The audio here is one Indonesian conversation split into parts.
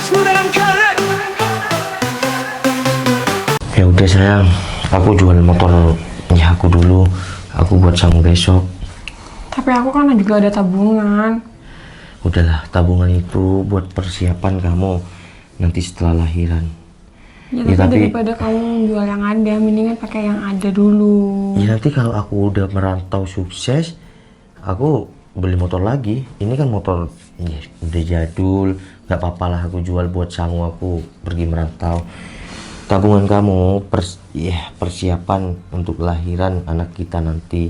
Ya udah sayang, aku jual motor ya aku dulu. Aku buat sang besok. Tapi aku kan juga ada tabungan. Udahlah, tabungan itu buat persiapan kamu nanti setelah lahiran. Ya, tapi daripada kamu jual yang ada, mendingan pakai yang ada dulu. Ya nanti kalau aku udah merantau sukses, aku beli motor lagi. Ini kan motor ya, udah jadul, nggak apa-apa lah aku jual buat sangu aku pergi merantau. Tabungan kamu persiapan untuk kelahiran anak kita nanti.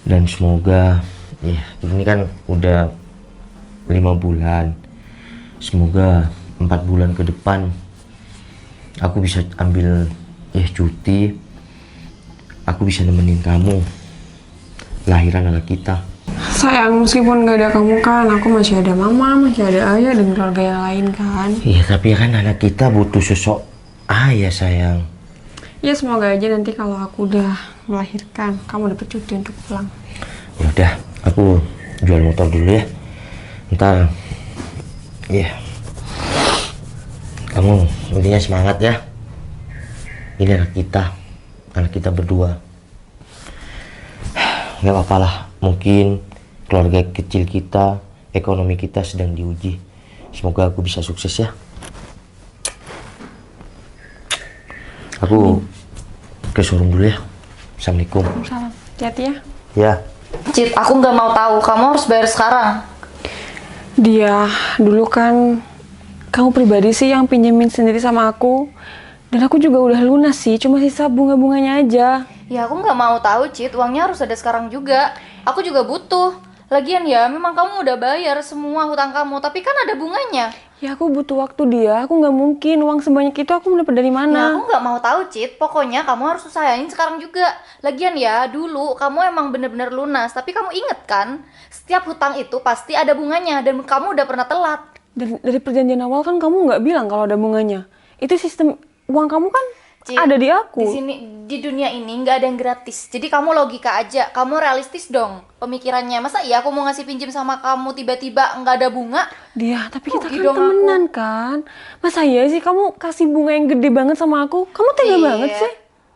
Dan semoga ya ini kan udah 5 bulan. Semoga 4 bulan ke depan aku bisa ambil cuti. Aku bisa nemenin kamu lahiran anak kita. Sayang, meskipun gak ada kamu kan, aku masih ada mama, masih ada ayah dan keluarga yang lain kan. Iya, tapi kan anak kita butuh sosok ayah sayang. Ya semoga aja nanti kalau aku udah melahirkan, kamu dapat cuti untuk pulang. Ya udah, aku jual motor dulu ya. Ntar, kamu intinya semangat ya. Ini anak kita berdua. Nggak apa-apa lah, mungkin keluarga kecil kita, ekonomi kita sedang diuji. Semoga aku bisa sukses ya. Aku ke showroom dulu ya. Assalamualaikum. Salam, hati-hati ya. Ya. Cit, aku nggak mau tahu. Kamu harus bayar sekarang. Dia dulu kan kamu pribadi sih yang pinjemin sendiri sama aku. Dan aku juga udah lunas sih, cuma sisa bunga-bunganya aja. Ya aku nggak mau tahu, Cit. Uangnya harus ada sekarang juga. Aku juga butuh. Lagian ya, memang kamu udah bayar semua hutang kamu, tapi kan ada bunganya. Ya aku butuh waktu dia, aku nggak mungkin uang sebanyak itu aku dapat dari Nah, mana. aku nggak mau tahu, Cit. Pokoknya kamu harus usahain sekarang juga. Lagian ya, dulu kamu emang bener-bener lunas, tapi kamu inget kan? Setiap hutang itu pasti ada bunganya, dan kamu udah pernah telat. Dari perjanjian awal kan kamu nggak bilang kalau ada bunganya. Itu sistem uang kamu kan Cit, ada di aku. Di dunia ini nggak ada yang gratis. Jadi kamu logika aja, kamu realistis dong pemikirannya. Masa iya aku mau ngasih pinjam sama kamu tiba-tiba nggak ada bunga? Dia, tapi kita Rugi kan dong temenan kan. Masa iya sih kamu kasih bunga yang gede banget sama aku? Kamu tega banget sih.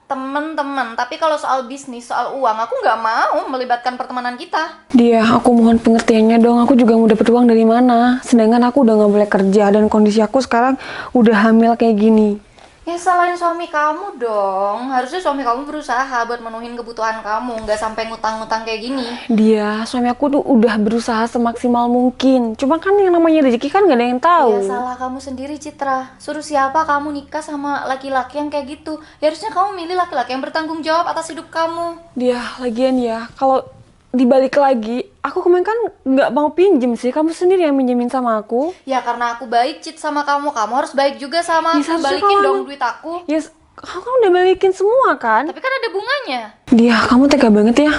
Temen-temen, tapi kalau soal bisnis, soal uang, aku nggak mau melibatkan pertemanan kita. Dia, aku mohon pengertiannya dong. Aku juga mau dapet uang dari mana? Sedangkan aku udah nggak boleh kerja dan kondisi aku sekarang udah hamil kayak gini. Ya salahin suami kamu dong. Harusnya suami kamu berusaha buat menuhin kebutuhan kamu, nggak sampai ngutang-ngutang kayak gini. Dia, suami aku tuh udah berusaha semaksimal mungkin. Cuma kan yang namanya rezeki kan nggak ada yang tahu. Ya salah kamu sendiri, Citra. Suruh siapa kamu nikah sama laki-laki yang kayak gitu? Ya harusnya kamu milih laki-laki yang bertanggung jawab atas hidup kamu. Dia, lagian ya, kalau dibalik lagi, aku kemarin kan nggak mau pinjem sih. Kamu sendiri yang minjemin sama aku. Ya karena aku baik, Cit, sama kamu. Kamu harus baik juga sama Ya, aku. seharusnya Balikin kalau dong emang- duit aku. Ya, kamu kan udah balikin semua kan? Tapi kan ada bunganya. Dia, kamu tega banget ya.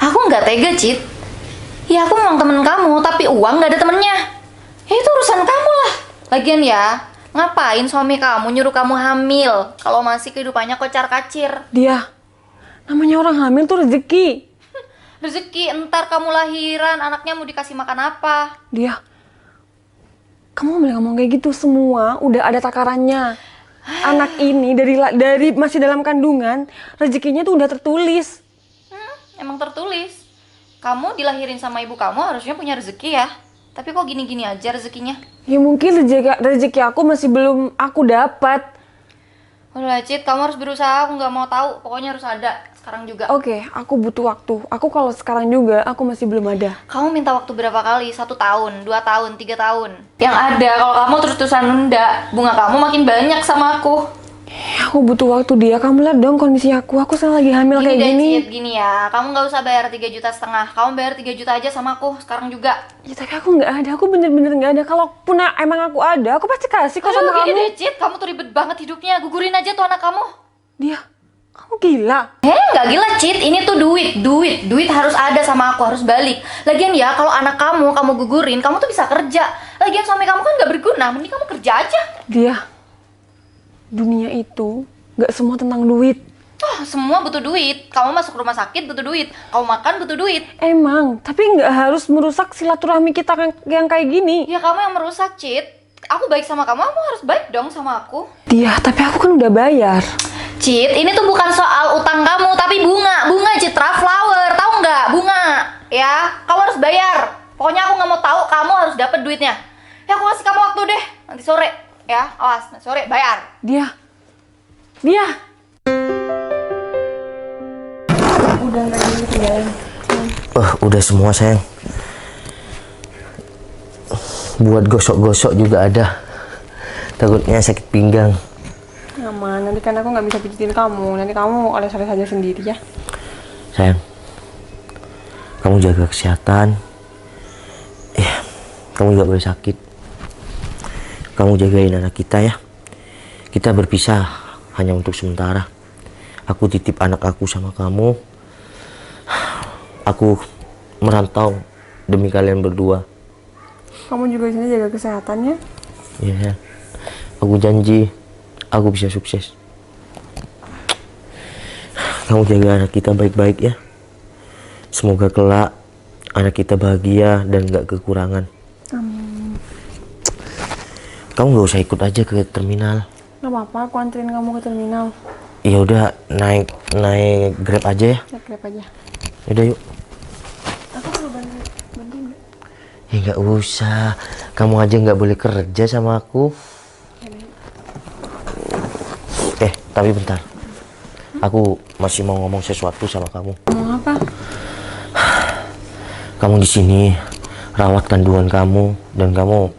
Aku nggak tega, Cit. Ya aku memang temen kamu, tapi uang nggak ada temennya. Ya itu urusan kamu lah. Lagian ya, ngapain suami kamu nyuruh kamu hamil kalau masih kehidupannya kocar-kacir? Dia, namanya orang hamil tuh rezeki. Rezeki, entar kamu lahiran, anaknya mau dikasih makan apa? Dia, kamu boleh ngomong kayak gitu, semua udah ada takarannya. Anak ini dari masih dalam kandungan, rezekinya tuh udah tertulis. Emang tertulis. Kamu dilahirin sama ibu kamu harusnya punya rezeki ya. Tapi kok gini-gini aja rezekinya? Ya mungkin rezeki aku masih belum aku dapat. Udah, Cit, kamu harus berusaha. Aku nggak mau tahu. Pokoknya harus ada sekarang juga. Oke, aku butuh waktu. Aku kalau sekarang juga, aku masih belum ada. Kamu minta waktu berapa kali? 1 tahun, 2 tahun, 3 tahun? Yang ada, kalau kamu terus-terusan nunda, bunga kamu makin banyak sama aku. Aku butuh waktu dia. Kamu lihat dong kondisi aku. Aku sekarang lagi hamil kayak deh, gini. Cit, gini ya. Kamu nggak usah bayar 3,5 juta. Kamu bayar 3 juta aja sama aku sekarang juga. Ya tapi aku nggak ada. Aku bener-bener nggak ada. Kalaupun emang aku ada, aku pasti kasih kok sama Aduh, gini kamu. deh, Cit. Kamu tuh ribet banget hidupnya. Gugurin aja tuh anak kamu. Dia, kamu gila. Nggak gila, Cit. Ini tuh duit harus ada sama aku, harus balik. Lagian ya, kalau anak kamu gugurin, kamu tuh bisa kerja. Lagian suami kamu kan nggak berguna, mending kamu kerja aja. Dia, dunia itu nggak semua tentang duit. Semua butuh duit. Kamu masuk rumah sakit butuh duit. Kamu makan butuh duit. Emang, tapi nggak harus merusak silaturahmi kita yang kayak gini. Ya kamu yang merusak, Cit. Aku baik sama kamu harus baik dong sama aku. Dia, tapi aku kan udah bayar. Cit, ini tuh bukan soal utang kamu, tapi bunga. Bunga, Citra, flower. Tahu nggak? Bunga. Ya, kamu harus bayar. Pokoknya aku nggak mau tahu, kamu harus dapat duitnya. Ya, aku kasih kamu waktu deh. Nanti sore. Ya, awas. Nanti sore bayar. Dia. Udah nggak gitu tinggalin. Udah semua sayang. Buat gosok-gosok juga ada. Takutnya sakit pinggang. Aman, nanti kan aku nggak bisa pijitin kamu. Nanti kamu oles-oles aja sendiri ya. Sayang, kamu jaga kesehatan. Kamu nggak boleh sakit. Kamu jagain anak kita ya. Kita berpisah hanya untuk sementara. Aku titip anak aku sama kamu. Aku merantau demi kalian berdua. Kamu juga di sini jaga kesehatannya. Iya, aku janji aku bisa sukses. Kamu jaga anak kita baik-baik ya. Semoga kelak anak kita bahagia dan gak kekurangan. Amin. Kamu gak usah ikut aja ke terminal. Gak apa-apa, aku anterin kamu ke terminal. Ya udah, naik Grab aja ya. Naik Grab aja. Udah yuk. Aku perlu bantuin nggak? Ya nggak usah. Kamu aja nggak boleh kerja sama aku. Tapi bentar. Aku masih mau ngomong sesuatu sama kamu. Ngomong apa? Kamu di sini rawat kandungan kamu dan kamu,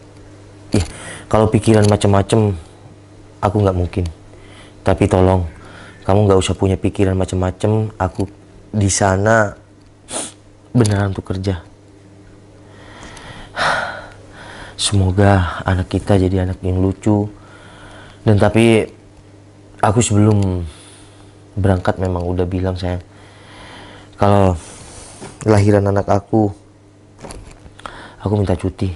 kalau pikiran macam-macam, aku nggak mungkin. Tapi tolong, kamu nggak usah punya pikiran macam-macam. Aku di sana beneran untuk kerja. Semoga anak kita jadi anak yang lucu. Dan tapi aku sebelum berangkat memang udah bilang sayang, kalau lahiran anak aku minta cuti.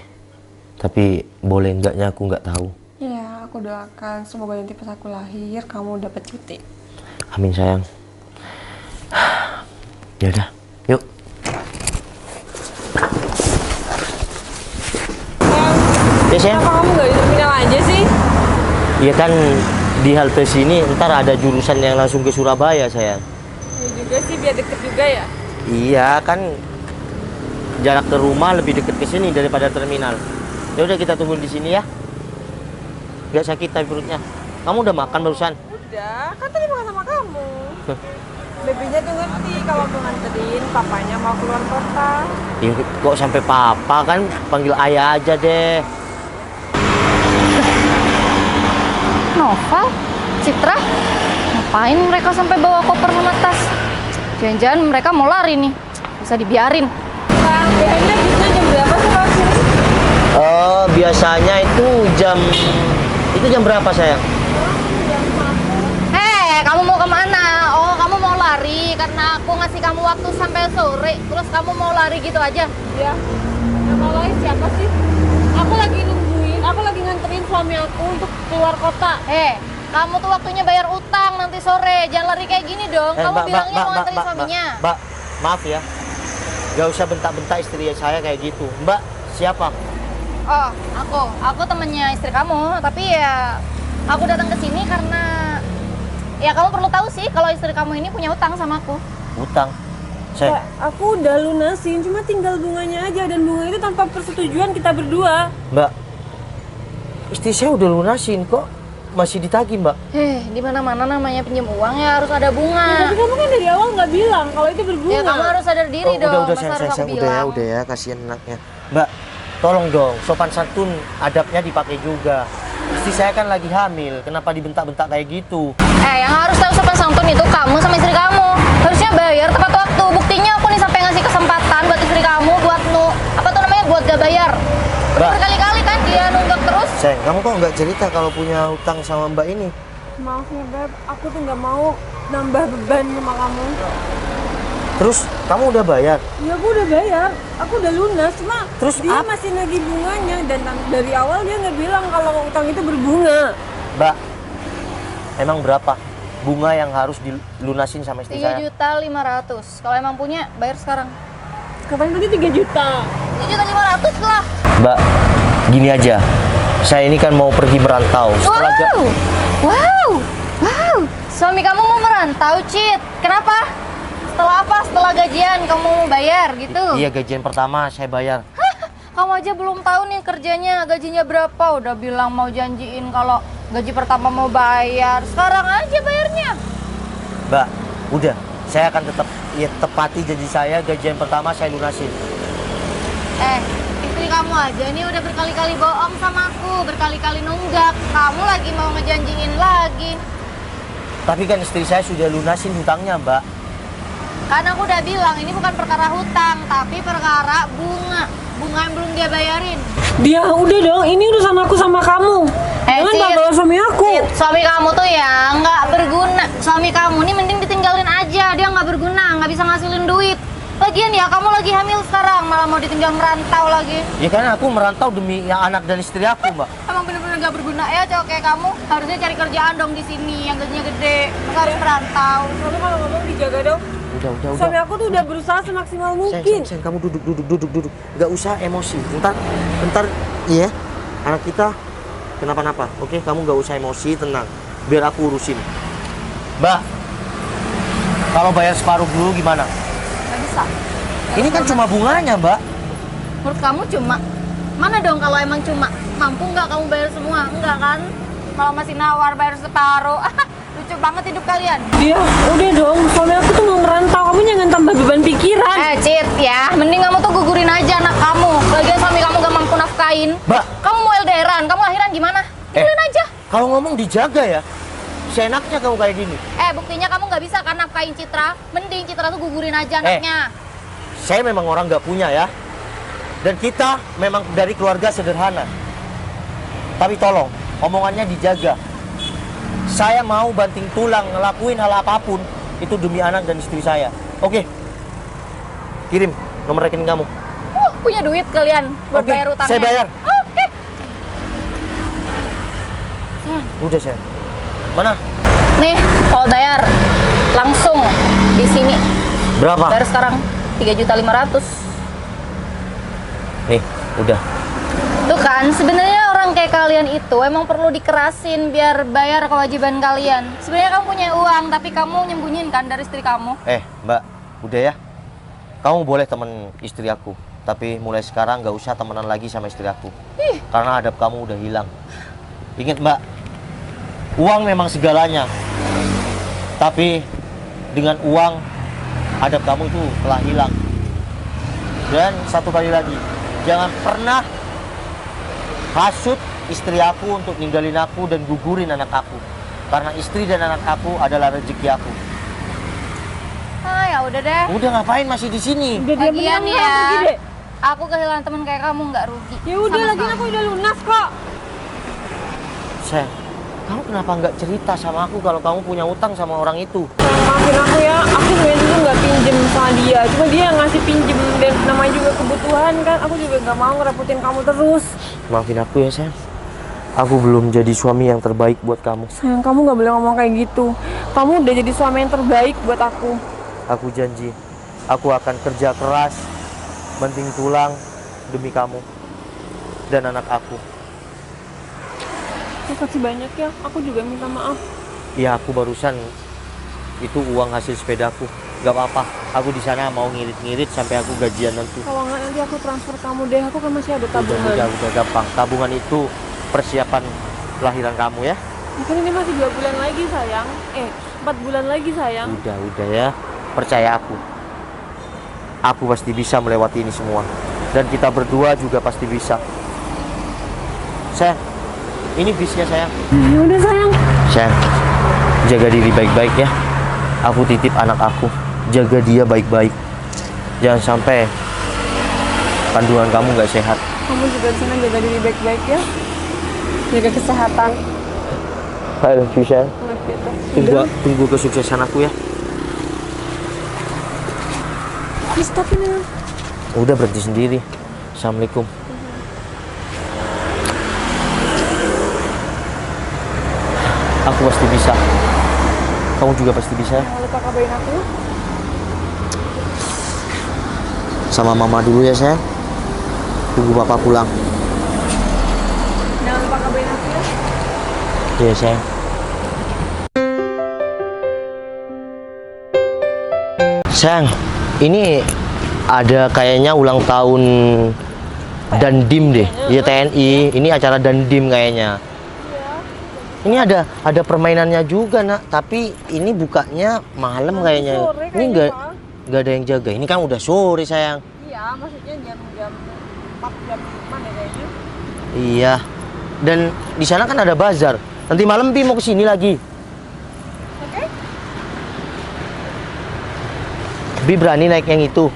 Tapi boleh enggaknya aku nggak tahu. Ya, aku doakan semoga nanti pas aku lahir kamu dapat cuti. Amin sayang. Ya udah, yuk. Ya sayang. Kenapa kamu nggak di terminal aja sih? Iya kan di halte sini ntar ada jurusan yang langsung ke Surabaya sayang. Ya juga sih, biar deket juga ya. Iya kan jarak ke rumah lebih deket ke sini daripada terminal. Ya udah kita tunggu di sini ya. Gak sakit tapi perutnya. Kamu udah makan barusan? Udah, kan tadi makan sama kamu. Babynya tuh ngerti kalau mau nganterin papanya mau keluar kota. Ya, kok sampai papa kan panggil ayah aja deh. Noval, Citra, ngapain mereka sampai bawa koper sama tas? Jangan-jangan mereka mau lari nih. Bisa dibiarin. Bang, biasanya bisnya jam berapa sih kalau sini? Biasanya itu jam berapa sayang? Kamu mau kemana? Oh, kamu mau lari karena aku ngasih kamu waktu sampai sore. Terus kamu mau lari gitu aja? Ya, nama lain siapa sih? Aku lagi nungguin, aku lagi nganterin suami aku untuk keluar kota. Kamu tuh waktunya bayar utang nanti sore. Jangan lari kayak gini dong. Kamu bilangnya mau nganterin suaminya. Mbak, maaf ya. Gak usah bentak-bentak istri saya kayak gitu. Mbak, siapa? Oh, aku temennya istri kamu. Tapi ya, aku datang ke sini karena ya kamu perlu tahu sih kalau istri kamu ini punya utang sama aku. Utang? Saya? Aku udah lunasin, cuma tinggal bunganya aja. Dan bunga itu tanpa persetujuan kita berdua. Mbak, istri saya udah lunasin kok. Masih ditagih mbak. Di mana-mana namanya pinjam uang ya harus ada bunga. Tapi kamu kan dari awal nggak bilang kalau itu berbunga. Ya kamu harus sadar diri dong. Udah Masa harus aku sayang, bilang. udah ya, kasihan anaknya. Mbak, tolong dong, sopan santun adabnya dipakai juga. Istri saya kan lagi hamil, kenapa dibentak-bentak kayak gitu? Yang harus tahu sopan santun itu kamu sama istri kamu. Harusnya bayar tepat waktu. Buktinya aku nih sampai ngasih kesempatan buat istri kamu buat buat gak bayar. Udah berkali-kali kan dia nunggak terus. Sayang, kamu kok nggak cerita kalau punya hutang sama mbak ini? Maaf ya Beb, aku tuh nggak mau nambah beban sama kamu. Terus kamu udah bayar? Ya aku udah bayar, aku udah lunas, cuma Terus dia masih nagih bunganya dan dari awal dia nggak bilang kalau utang itu berbunga. Mbak, emang berapa bunga yang harus dilunasin sama istri saya? 3.500.000. Kalau emang punya, bayar sekarang. Kapan tadi 3 juta? 3.500.000 lah. Mbak, gini aja, saya ini kan mau pergi merantau. Wow. Suami kamu mau merantau, Cit. Kenapa? Setelah apa? Setelah gajian kamu mau bayar gitu? Iya, gajian pertama saya bayar. Kamu aja belum tahu nih kerjanya, gajinya berapa. Udah bilang mau janjiin kalau gaji pertama mau bayar. Sekarang aja bayarnya. Mbak, udah. Saya akan tetap tepati janji saya, gajian pertama saya lunasin. Istri kamu aja nih udah berkali-kali bohong sama aku, berkali-kali nunggak. Kamu lagi mau ngejanjiin lagi. Tapi kan istri saya sudah lunasin hutangnya, Mbak. Karena aku udah bilang ini bukan perkara hutang, tapi perkara bunga. Bunga yang belum dia bayarin. Dia udah dong, ini urusan aku sama kamu. Jangan Cid, bawa suami aku. Cid, suami kamu tuh ya nggak berguna. Suami kamu nih mending ditinggalin aja, dia nggak berguna, nggak bisa ngasilin duit. Lagian ya kamu lagi hamil sekarang, malah mau ditinggal merantau lagi. Ya kan aku merantau demi yang anak dan istri aku, Mbak. Emang bener-bener nggak berguna ya cowok kayak kamu. Harusnya cari kerjaan dong di sini yang gajinya gede, nggak harus merantau. Kamu kalau ngomong dijaga dong. Udah. Suami aku tuh udah berusaha semaksimal mungkin. Sayang, kamu duduk. Nggak usah emosi. Bentar, iya. Anak kita kenapa-napa, oke? Kamu nggak usah emosi, tenang. Biar aku urusin. Mbak, kalau bayar separuh dulu gimana? Nggak bisa. Ini kan cuma bunganya, Mbak. Menurut kamu cuma? Mana dong kalau emang cuma? Mampu nggak kamu bayar semua? Enggak kan? Malah masih nawar bayar separuh. Lucu banget hidup kalian. Dia udah dong, suami aku tuh mau merantau. Kamu jangan tambah beban pikiran. Cit ya, mending kamu tuh gugurin aja anak kamu. Lagian suami kamu gak mampu nafkain. Mbak. Kamu mau LDRan, kamu lahiran gimana? Gugurin aja. Kalau ngomong dijaga ya. Seenaknya kamu kayak gini. Buktinya kamu gak bisa kan nafkain Citra. Mending Citra tuh gugurin aja anaknya. Saya memang orang nggak punya ya. Dan kita memang dari keluarga sederhana. Tapi tolong, omongannya dijaga. Saya mau banting tulang ngelakuin hal apapun itu demi anak dan istri saya. Oke. Kirim nomor rekening kamu. Punya duit kalian buat Oke, bayar utangnya. saya bayar. Oke. Udah saya. Mana? Nih, kalau bayar langsung di sini. Berapa? Bayar sekarang 3.500.000. Nih, udah. Tuh kan, sebenarnya orang kayak kalian itu emang perlu dikerasin biar bayar kewajiban kalian. Sebenarnya kamu punya uang, tapi kamu nyembunyiin kan dari istri kamu. Mbak, udah ya. Kamu boleh temen istri aku, tapi mulai sekarang nggak usah temenan lagi sama istri aku. Karena adab kamu udah hilang. Ingat, Mbak, uang memang segalanya. Tapi dengan uang, adab kamu itu telah hilang. Dan satu kali lagi, jangan pernah hasut istri aku untuk ninggalin aku dan gugurin anak aku. Karena istri dan anak aku adalah rezeki aku. Ya udah deh. Udah ngapain masih di sini? Udah dia Lagian menang, ya, pergi deh. aku kehilangan teman kayak kamu nggak rugi. Ya udah, Sama lagi kamu. aku udah lunas kok. Sayang, kamu kenapa nggak cerita sama aku kalau kamu punya utang sama orang itu? Maafin aku ya, aku sebenarnya tuh nggak pinjem sama dia. Cuma dia yang ngasih pinjem dan namanya juga kebutuhan kan. Aku juga nggak mau ngerepotin kamu terus. Maafin aku ya, sayang. Aku belum jadi suami yang terbaik buat kamu. Sayang, kamu nggak boleh ngomong kayak gitu. Kamu udah jadi suami yang terbaik buat aku. Aku janji, aku akan kerja keras, banting tulang demi kamu dan anak aku. Makasih banyak ya, aku juga minta maaf. Ya, aku barusan itu uang hasil sepedaku. Gak apa-apa, aku di sana mau ngirit-ngirit sampai aku gajian nanti. Kalau nggak nanti aku transfer kamu deh, aku kan masih ada tabungan. Udah gampang. Tabungan itu persiapan kelahiran kamu ya. Mungkin ini masih 2 bulan lagi sayang. 4 bulan lagi sayang. Udah ya. Percaya aku. Aku pasti bisa melewati ini semua. Dan kita berdua juga pasti bisa. Sayang, ini bisnya sayang. Ya udah sayang. Sayang, jaga diri baik-baik ya. Aku titip anak aku. Jaga dia baik-baik. Jangan sampai kandungan kamu nggak sehat. Kamu juga di sana jaga diri baik-baik ya. Jaga kesehatan. I love you, sayang. Tunggu kesuksesan aku ya. Stop ini. Udah berhenti sendiri. Assalamualaikum. Aku pasti bisa. Kamu juga pasti bisa. Jangan lupa kabarin aku. Sama mama dulu ya, sayang. Tunggu papa pulang. Jangan lupa ya sayang. Sayang, ini ada kayaknya ulang tahun Dandim deh. Iya TNI. Ini acara Dandim kayaknya. Ini ada permainannya juga nak, tapi ini bukanya malam kayaknya. sore Ini kayaknya, nggak ada yang jaga. Ini kan udah sore sayang. Iya, maksudnya jam 4 jam 5 ya kayaknya. Iya. Dan di sana kan ada bazar. Nanti malam Bi mau kesini lagi. Oke. Bi berani naik yang itu.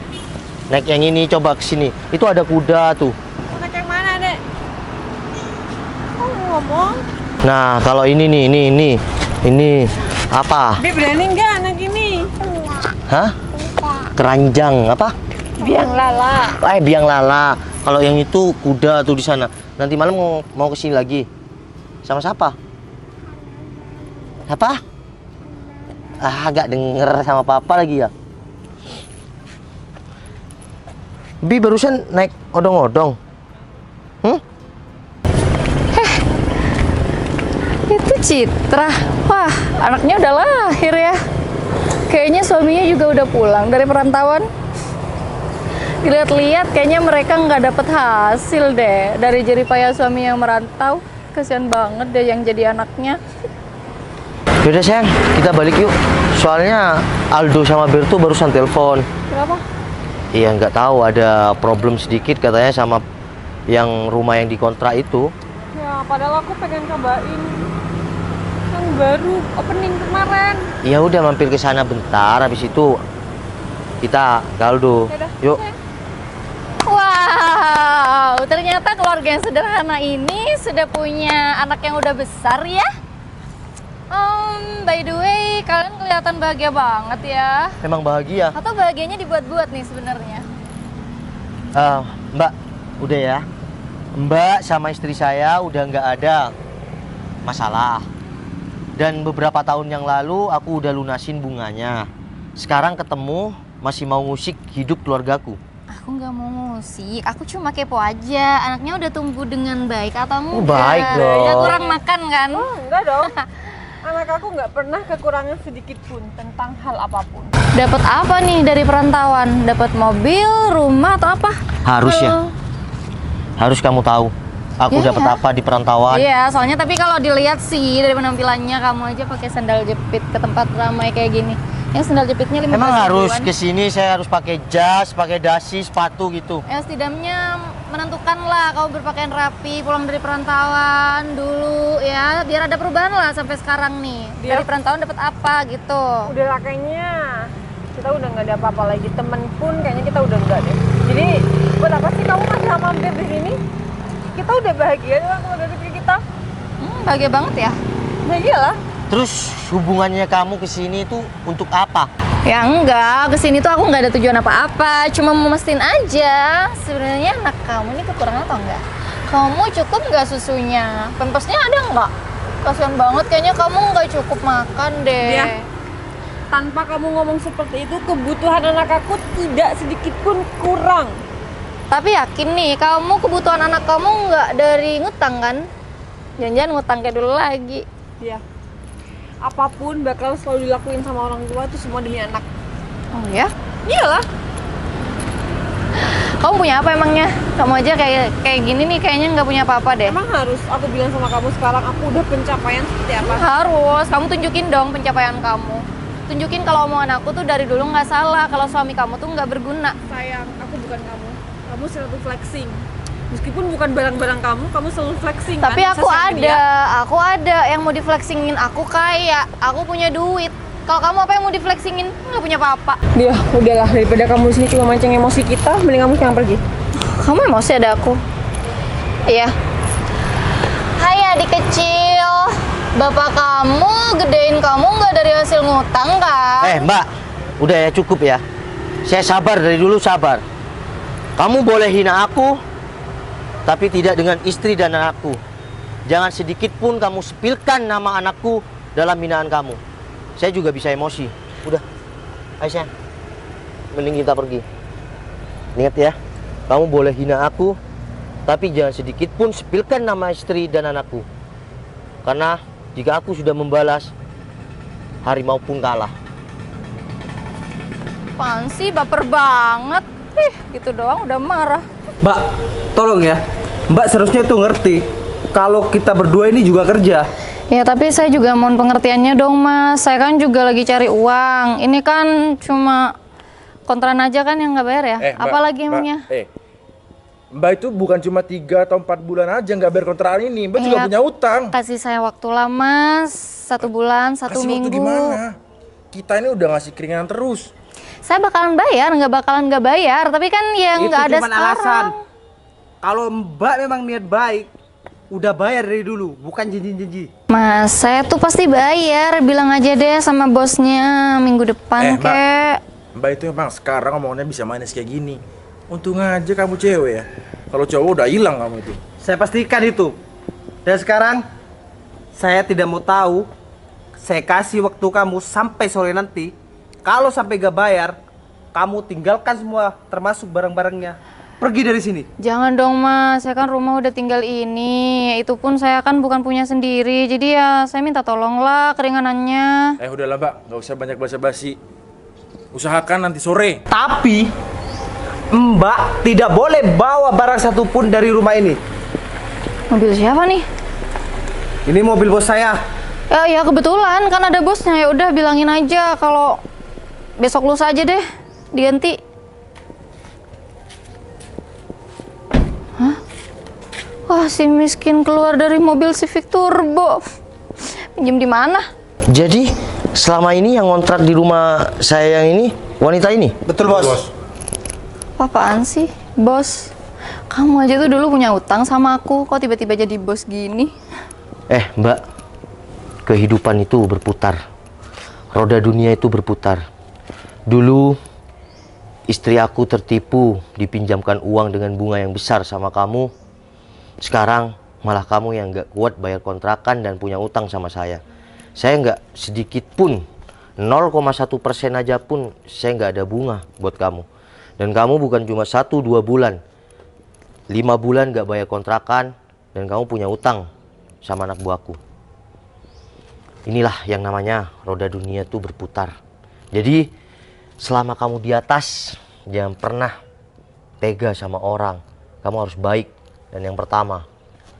Naik yang ini coba kesini. Itu ada kuda tuh. Anak yang mana, Dek? Oh, ngomong. Nah, kalau ini nih, ini apa? Bi berani nggak anak ini? Hah? Keranjang apa? Biang lala. Biang lala. Kalau yang itu kuda tuh di sana. Nanti malam mau kesini lagi. Sama siapa? Apa? Agak denger sama papa lagi ya. Bi barusan naik odong-odong. Itu Citra. Wah, anaknya udah lahir ya. Kayaknya suaminya juga udah pulang dari perantauan. Dilihat-lihat kayaknya mereka nggak dapet hasil deh dari jerih payah suami yang merantau. Kasian banget deh yang jadi anaknya. Yaudah sayang, kita balik yuk. Soalnya Aldo sama Berto barusan telepon. Kenapa? Iya nggak tahu, ada problem sedikit katanya sama yang rumah yang dikontrak itu. Ya, padahal aku pengen cobain yang baru opening kemarin. Ya udah mampir ke sana bentar, habis itu kita ke Aldo. Yaudah, Yuk. Wow, ternyata keluarga yang sederhana ini sudah punya anak yang udah besar ya. By the way, kalian kelihatan bahagia banget ya. Emang bahagia. Atau bahagianya dibuat-buat nih sebenarnya? Mbak, udah ya. Mbak sama istri saya udah nggak ada masalah. Dan beberapa tahun yang lalu aku udah lunasin bunganya. Sekarang ketemu masih mau ngusik hidup keluargaku. Aku nggak mau ngusik, aku cuma kepo aja. Anaknya udah tumbuh dengan baik atau enggak? Baik dong. Udah kurang makan kan? Oh, enggak dong. Anak aku nggak pernah kekurangan sedikit pun tentang hal apapun. Dapat apa nih dari perantauan? Dapat mobil, rumah atau apa? Harus ya. Harus kamu tahu. Aku Iya, dapat ya. apa di perantauan. Iya, soalnya tapi kalau dilihat sih dari penampilannya kamu aja pakai sandal jepit ke tempat ramai kayak gini. Yang sandal jepitnya 15 Emang harus ribuan. ke sini saya harus pakai jas, pakai dasi, sepatu gitu. Ya setidaknya menentukan lah kamu berpakaian rapi pulang dari perantauan dulu ya, biar ada perubahan lah sampai sekarang nih. Dia- Dari perantauan dapat apa gitu. Udah lah kayaknya kita udah nggak ada apa-apa lagi. Temen pun kayaknya kita udah enggak deh. Jadi buat apa sih kamu masih mampir di sini? Kita udah bahagia dengan keluarga kita. Bahagia banget ya. Nah iyalah. Terus hubungannya kamu ke sini itu untuk apa? Ya enggak, kesini tuh aku nggak ada tujuan apa-apa, cuma mau mastiin aja sebenarnya anak kamu ini kekurangan atau enggak. Kamu cukup nggak susunya? Pampasnya ada nggak? Kasian banget kayaknya kamu nggak cukup makan deh. Iya. Tanpa kamu ngomong seperti itu, kebutuhan anak aku tidak sedikit pun kurang. Tapi yakin nih, kamu kebutuhan anak kamu nggak dari ngutang kan? Jangan-jangan ngutang kayak dulu lagi. Iya. Apapun bakal selalu dilakuin sama orang tua itu semua demi anak. Oh ya? Iyalah. Kamu punya apa emangnya? Kamu aja kayak gini nih kayaknya nggak punya apa-apa deh. Emang harus aku bilang sama kamu sekarang aku udah pencapaian seperti apa? Harus, kamu tunjukin dong pencapaian kamu. Tunjukin kalau omongan aku tuh dari dulu nggak salah, kalau suami kamu tuh nggak berguna. Sayang, aku bukan kamu. Kamu selalu flexing. Meskipun bukan barang-barang kamu selalu flexing. Tapi kan, aku sosial media. ada yang mau diflexingin aku kaya, aku punya duit. Kalau kamu apa yang mau diflexingin? Nggak punya apa-apa. Dia, udahlah daripada kamu di sini cuma mancing emosi kita, mending kamu sekarang pergi. Kamu emosi ada aku. Iya. Hai adik kecil. Bapak kamu gedein kamu nggak dari hasil ngutang kan? Mbak, udah ya cukup ya. Saya sabar dari dulu sabar. Kamu boleh hina aku, tapi tidak dengan istri dan anakku. Jangan sedikit pun kamu sepilkan nama anakku dalam hinaan kamu. Saya juga bisa emosi. Udah, Aisyah, mending kita pergi. Ingat ya, kamu boleh hina aku, tapi jangan sedikit pun sepilkan nama istri dan anakku. Karena Jika aku sudah membalas, harimau pun kalah. Apaan sih, baper banget. Gitu doang udah marah. Mbak, tolong ya. Mbak seharusnya tuh ngerti kalau kita berdua ini juga kerja. Ya tapi saya juga mohon pengertiannya dong Mas. Saya kan juga lagi cari uang. Ini kan cuma kontran aja kan yang nggak bayar ya? Apalagi emangnya? Mbak itu bukan cuma 3 atau 4 bulan aja nggak bayar kontrakan ini. Mbak juga punya utang. Kasih saya waktu lah Mas. 1 bulan, 1 Kasih minggu. waktu gimana? Kita ini udah ngasih keringanan terus. Saya bakalan bayar, nggak bakalan nggak bayar. Tapi kan ya Itu nggak ada cuma sekarang. alasan. Kalau Mbak memang niat baik, udah bayar dari dulu, bukan janji-janji. Mas, saya tuh pasti bayar. Bilang aja deh sama bosnya minggu depan Mbak. kek. Mbak itu emang sekarang ngomongnya bisa manis kayak gini. Untung aja kamu cewek ya. Kalau cowok udah hilang kamu itu. Saya pastikan itu. Dan sekarang, saya tidak mau tahu. Saya kasih waktu kamu sampai sore nanti. Kalau sampai gak bayar, kamu tinggalkan semua, termasuk barang-barangnya. Pergi dari sini. Jangan dong Mas, saya kan rumah udah tinggal ini. Itu pun saya kan bukan punya sendiri. Jadi ya saya minta tolonglah keringanannya. Udahlah Mbak, nggak usah banyak basa-basi. Usahakan nanti sore. Tapi, Mbak tidak boleh bawa barang satupun dari rumah ini. Mobil siapa nih? Ini mobil bos saya. Ya kebetulan kan ada bosnya. Ya udah bilangin aja kalau besok lusa aja deh diganti. Hah? Wah, si miskin keluar dari mobil Civic Turbo. Pinjem di mana? Jadi selama ini yang ngontrak di rumah saya yang ini wanita ini? Betul bos. Apaan sih, bos? Kamu aja tuh dulu punya utang sama aku, kok tiba-tiba jadi bos gini? Mbak, kehidupan itu berputar. Roda dunia itu berputar. Dulu istri aku tertipu dipinjamkan uang dengan bunga yang besar sama kamu. Sekarang malah kamu yang gak kuat bayar kontrakan dan punya utang sama saya. Saya nggak sedikit pun 0,1% aja pun saya nggak ada bunga buat kamu. Dan kamu bukan cuma 1-2 bulan, 5 bulan nggak bayar kontrakan dan kamu punya utang sama anak buahku. Inilah yang namanya roda dunia tuh berputar. Jadi selama kamu di atas, jangan pernah tega sama orang. Kamu harus baik. Dan yang pertama,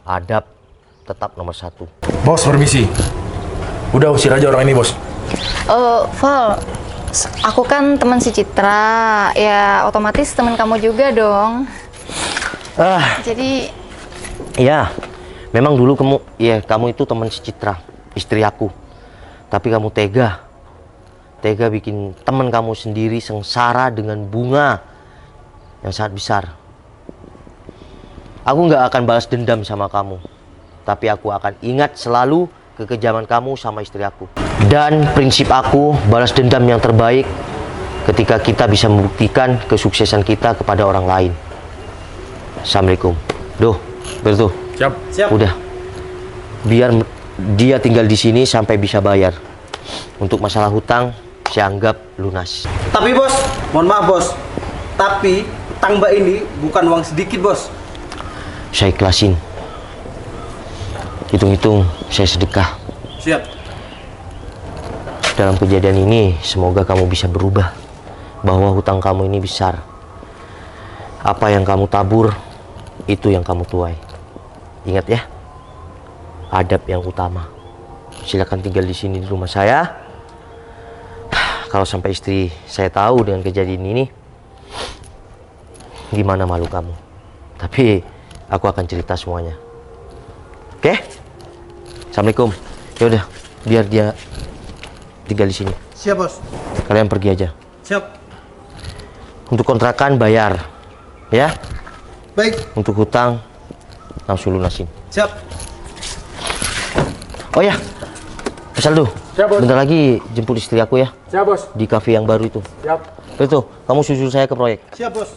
adab tetap nomor 1. Bos, permisi. Udah usir aja orang ini bos. Val, aku kan teman si Citra, ya otomatis teman kamu juga dong. Jadi Ya, memang dulu kamu itu teman si Citra, istri aku. Tapi kamu tega bikin teman kamu sendiri sengsara dengan bunga yang sangat besar. Aku nggak akan balas dendam sama kamu, tapi aku akan ingat selalu kekejaman kamu sama istri aku. Dan prinsip aku, balas dendam yang terbaik ketika kita bisa membuktikan kesuksesan kita kepada orang lain. Assalamualaikum. Betul. Siap. Udah. Biar dia tinggal di sini sampai bisa bayar. Untuk masalah hutang, saya anggap lunas. Tapi bos, mohon maaf bos. Tapi utang Mbak ini bukan uang sedikit bos. Saya ikhlasin. Hitung-hitung saya sedekah. Siap. Dalam kejadian ini, semoga kamu bisa berubah. Bahwa hutang kamu ini besar. Apa yang kamu tabur, itu yang kamu tuai. Ingat ya, adab yang utama. Silakan tinggal di sini di rumah saya. Kalau sampai istri saya tahu dengan kejadian ini, gimana malu kamu? Tapi aku akan cerita semuanya. Oke? Assalamualaikum. Ya udah, biar dia tinggal di sini. Siap bos. Kalian pergi aja. Siap. Untuk kontrakan bayar, ya. Baik. Untuk hutang langsung lunasin. Siap. Oh ya, Mas Aldo, Siap, bos. bentar lagi jemput istri aku ya Siap bos. di kafe yang baru itu. Siap. Betul, kamu susul saya ke proyek. Siap bos.